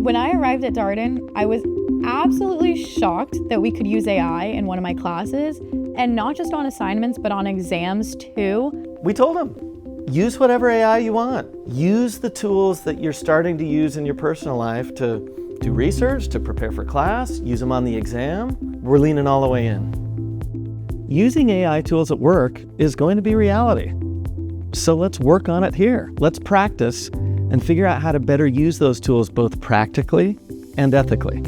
When I arrived at Darden, I was absolutely shocked that we could use AI in one of my classes, and not just on assignments, but on exams too. We told them, use whatever AI you want. Use the tools that you're starting to use in your personal life to do research, to prepare for class, use them on the exam. We're leaning all the way in. Using AI tools at work is going to be reality. So let's work on it here. Let's practice and figure out how to better use those tools both practically and ethically.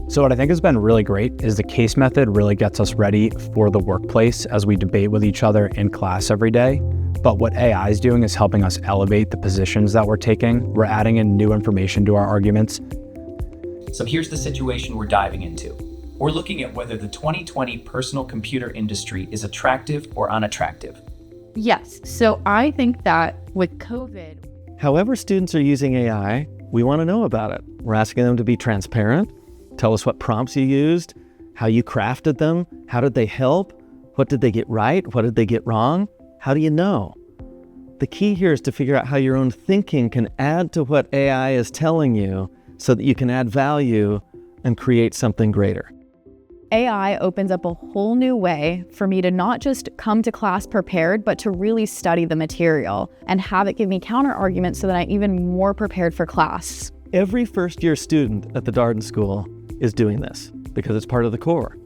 So what I think has been really great is the case method really gets us ready for the workplace as we debate with each other in class every day. But what AI is doing is helping us elevate the positions that we're taking. We're adding in new information to our arguments. So here's the situation we're diving into. We're looking at whether the 2020 personal computer industry is attractive or unattractive. Yes, so I think that with COVID, However students are using AI, we want to know about it. We're asking them to be transparent, tell us what prompts you used, how you crafted them, how did they help, what did they get right, what did they get wrong, how do you know? The key here is to figure out how your own thinking can add to what AI is telling you so that you can add value and create something greater. AI opens up a whole new way for me to not just come to class prepared, but to really study the material and have it give me counter arguments so that I'm even more prepared for class. Every first-year student at the Darden School is doing this because it's part of the core.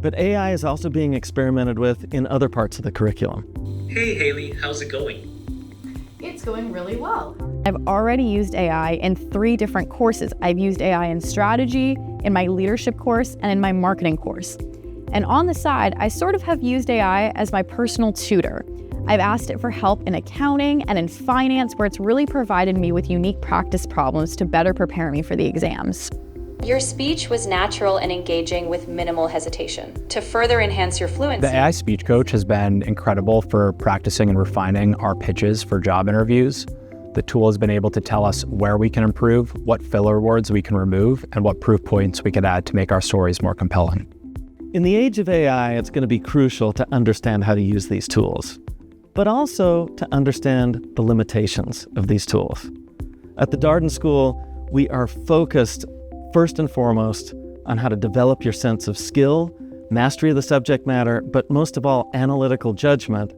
But AI is also being experimented with in other parts of the curriculum. Hey Haley, how's it going? It's going really well. I've already used AI in 3 different courses. I've used AI in strategy, in my leadership course, and in my marketing course. And on the side, I sort of have used AI as my personal tutor. I've asked it for help in accounting and in finance, where it's really provided me with unique practice problems to better prepare me for the exams. Your speech was natural and engaging with minimal hesitation. To further enhance your fluency, The AI speech coach has been incredible for practicing and refining our pitches for job interviews. The tool has been able to tell us where we can improve, what filler words we can remove, and what proof points we could add to make our stories more compelling. In the age of AI, it's going to be crucial to understand how to use these tools, but also to understand the limitations of these tools. At the Darden School, we are focused first and foremost on how to develop your sense of skill, mastery of the subject matter, but most of all, analytical judgment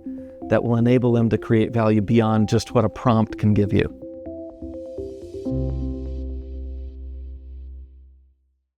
that will enable them to create value beyond just what a prompt can give you.